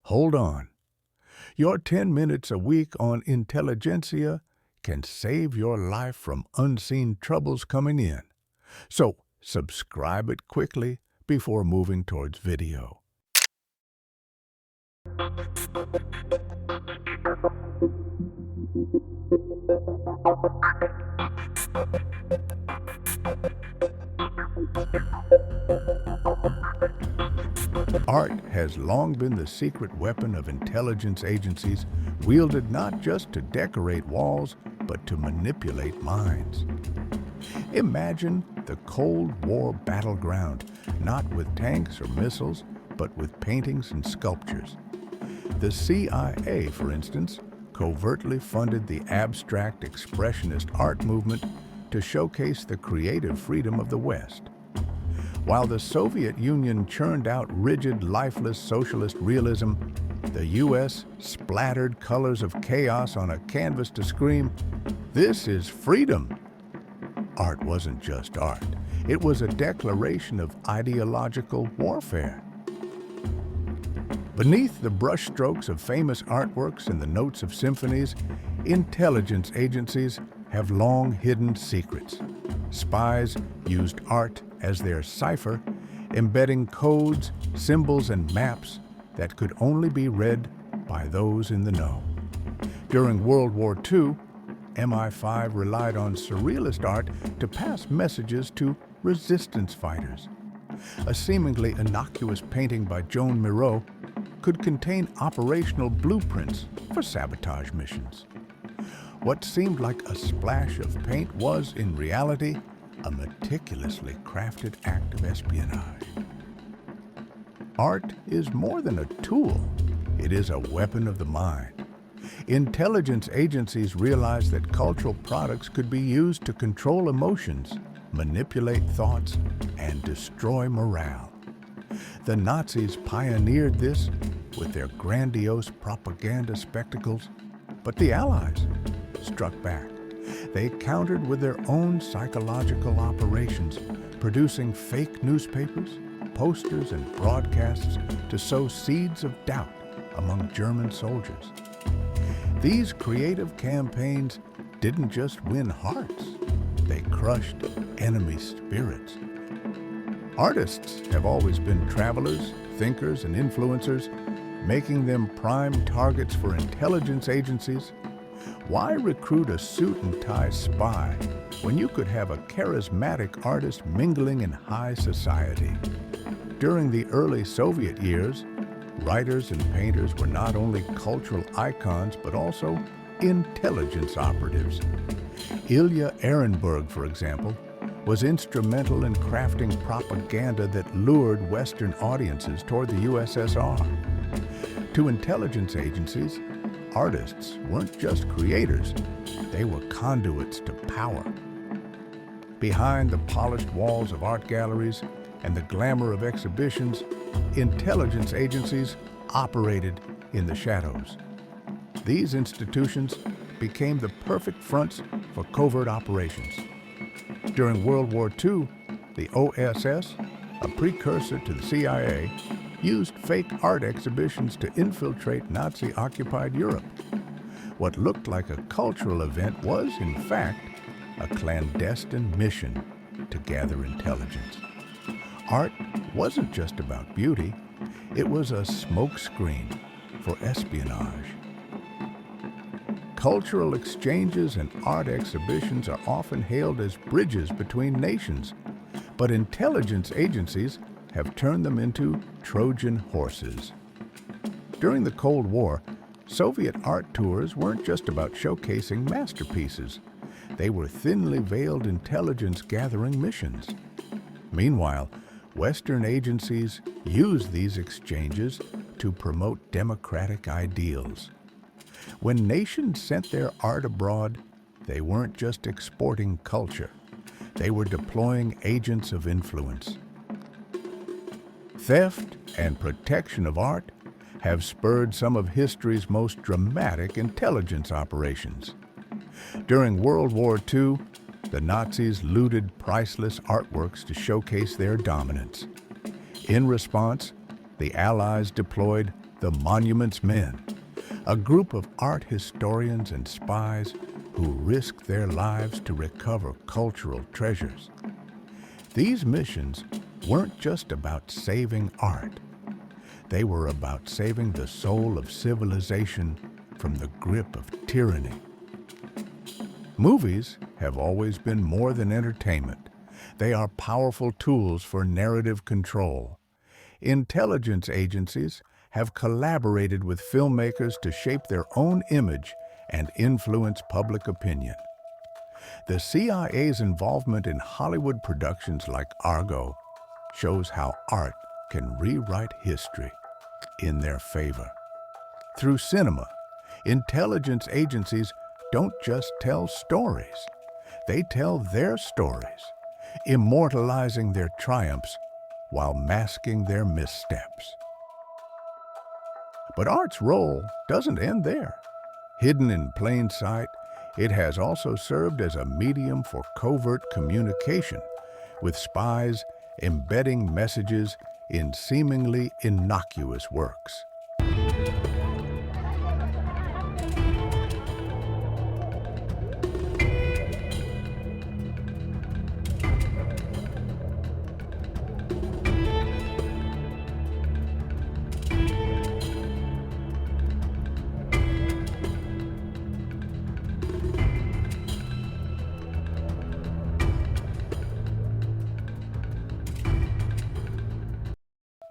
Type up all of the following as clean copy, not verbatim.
Hold on. Your 10 minutes a week on intelligentsia can save your life from unseen troubles coming in. So subscribe it quickly before moving towards video. Art has long been the secret weapon of intelligence agencies, wielded not just to decorate walls, but to manipulate minds. Imagine the Cold War battleground, not with tanks or missiles, but with paintings and sculptures. The CIA, for instance, covertly funded the abstract expressionist art movement to showcase the creative freedom of the West. While the Soviet Union churned out rigid, lifeless socialist realism, the U.S. splattered colors of chaos on a canvas to scream, "This is freedom!" Art wasn't just art. It was a declaration of ideological warfare. Beneath the brushstrokes of famous artworks and the notes of symphonies, intelligence agencies have long hidden secrets. Spies used art as their cipher, embedding codes, symbols, and maps that could only be read by those in the know. During World War II, MI5 relied on surrealist art to pass messages to resistance fighters. A seemingly innocuous painting by Joan Miro could contain operational blueprints for sabotage missions. What seemed like a splash of paint was, in reality, a meticulously crafted act of espionage. Art is more than a tool. It is a weapon of the mind. Intelligence agencies realized that cultural products could be used to control emotions, manipulate thoughts, and destroy morale. The Nazis pioneered this with their grandiose propaganda spectacles, but the Allies struck back. They countered with their own psychological operations, producing fake newspapers, posters, and broadcasts to sow seeds of doubt among German soldiers. These creative campaigns didn't just win hearts, they crushed enemy spirits. Artists have always been travelers, thinkers, and influencers, making them prime targets for intelligence agencies. Why recruit a suit and tie spy when you could have a charismatic artist mingling in high society? During the early Soviet years, writers and painters were not only cultural icons, but also intelligence operatives. Ilya Ehrenburg, for example, was instrumental in crafting propaganda that lured Western audiences toward the USSR. To intelligence agencies, artists weren't just creators, they were conduits to power. Behind the polished walls of art galleries and the glamour of exhibitions, intelligence agencies operated in the shadows. These institutions became the perfect fronts for covert operations. During World War II, the OSS, a precursor to the CIA, used fake art exhibitions to infiltrate Nazi-occupied Europe. What looked like a cultural event was, in fact, a clandestine mission to gather intelligence. Art wasn't just about beauty, it was a smokescreen for espionage. Cultural exchanges and art exhibitions are often hailed as bridges between nations, but intelligence agencies have turned them into Trojan horses. During the Cold War, Soviet art tours weren't just about showcasing masterpieces. They were thinly veiled intelligence-gathering missions. Meanwhile, Western agencies used these exchanges to promote democratic ideals. When nations sent their art abroad, they weren't just exporting culture. They were deploying agents of influence. Theft and protection of art have spurred some of history's most dramatic intelligence operations. During World War II, the Nazis looted priceless artworks to showcase their dominance. In response, the Allies deployed the Monuments Men, a group of art historians and spies who risked their lives to recover cultural treasures. These missions weren't just about saving art. They were about saving the soul of civilization from the grip of tyranny. Movies have always been more than entertainment. They are powerful tools for narrative control. Intelligence agencies have collaborated with filmmakers to shape their own image and influence public opinion. The CIA's involvement in Hollywood productions like Argo shows how art can rewrite history in their favor. Through cinema, intelligence agencies don't just tell stories. They tell their stories, immortalizing their triumphs while masking their missteps. But art's role doesn't end there. Hidden in plain sight, it has also served as a medium for covert communication, with spies embedding messages in seemingly innocuous works.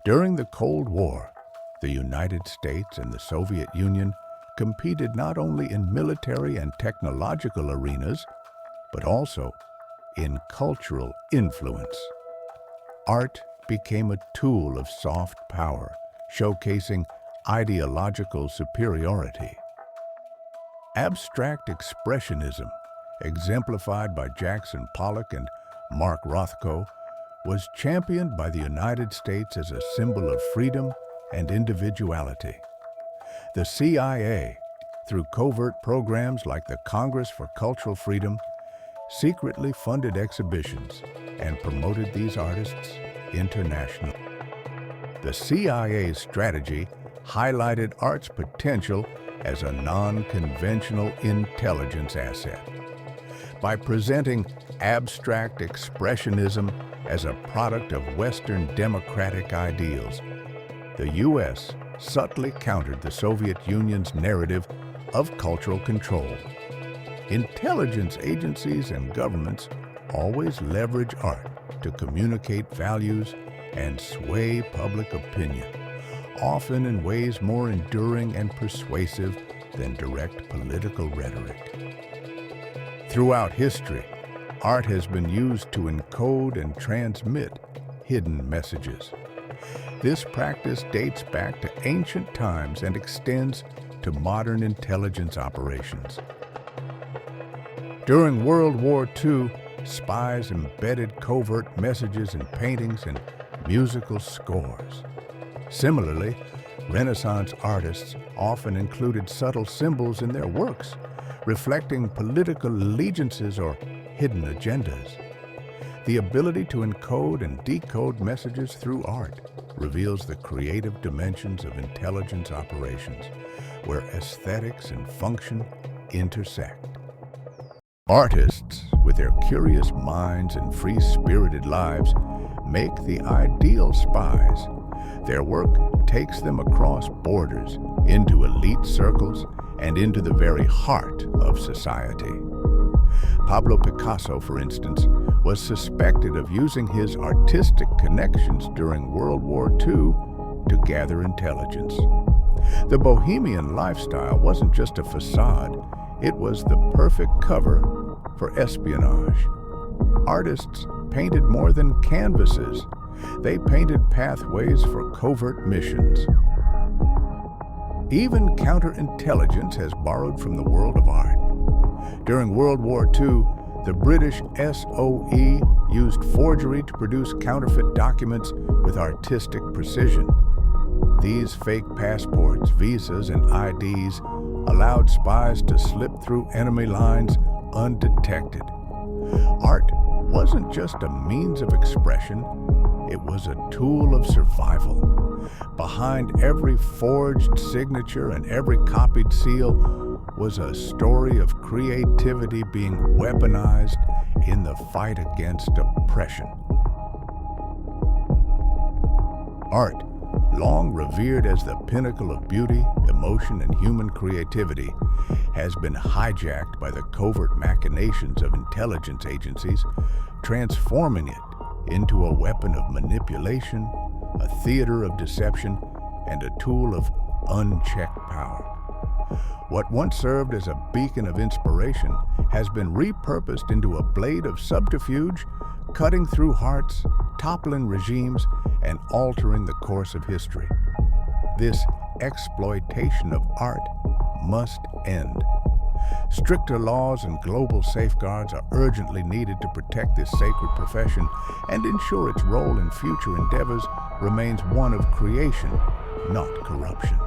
During the Cold War, the United States and the Soviet Union competed not only in military and technological arenas, but also in cultural influence. Art became a tool of soft power, showcasing ideological superiority. Abstract expressionism, exemplified by Jackson Pollock and Mark Rothko, was championed by the United States as a symbol of freedom and individuality. The CIA, through covert programs like the Congress for Cultural Freedom, secretly funded exhibitions and promoted these artists internationally. The CIA's strategy highlighted art's potential as a non-conventional intelligence asset. By presenting abstract expressionism as a product of Western democratic ideals, the U.S. subtly countered the Soviet Union's narrative of cultural control. Intelligence agencies and governments always leverage art to communicate values and sway public opinion, often in ways more enduring and persuasive than direct political rhetoric. Throughout history, art has been used to encode and transmit hidden messages. This practice dates back to ancient times and extends to modern intelligence operations. During World War II, spies embedded covert messages in paintings and musical scores. Similarly, Renaissance artists often included subtle symbols in their works, reflecting political allegiances or hidden agendas. The ability to encode and decode messages through art reveals the creative dimensions of intelligence operations, where aesthetics and function intersect. Artists, with their curious minds and free-spirited lives, make the ideal spies. Their work takes them across borders, into elite circles, and into the very heart of society. Pablo Picasso, for instance, was suspected of using his artistic connections during World War II to gather intelligence. The bohemian lifestyle wasn't just a facade, it was the perfect cover for espionage. Artists painted more than canvases. They painted pathways for covert missions. Even counterintelligence has borrowed from the world of art. During World War II, the British SOE used forgery to produce counterfeit documents with artistic precision. These fake passports, visas, and IDs allowed spies to slip through enemy lines undetected. Art wasn't just a means of expression, it was a tool of survival, Behind every forged signature and every copied seal was a story of creativity being weaponized in the fight against oppression. Art, long revered as the pinnacle of beauty, emotion, and human creativity, has been hijacked by the covert machinations of intelligence agencies, transforming it into a weapon of manipulation, a theater of deception, and a tool of unchecked power. What once served as a beacon of inspiration has been repurposed into a blade of subterfuge, cutting through hearts, toppling regimes, and altering the course of history. This exploitation of art must end. Stricter laws and global safeguards are urgently needed to protect this sacred profession and ensure its role in future endeavors remains one of creation, not corruption.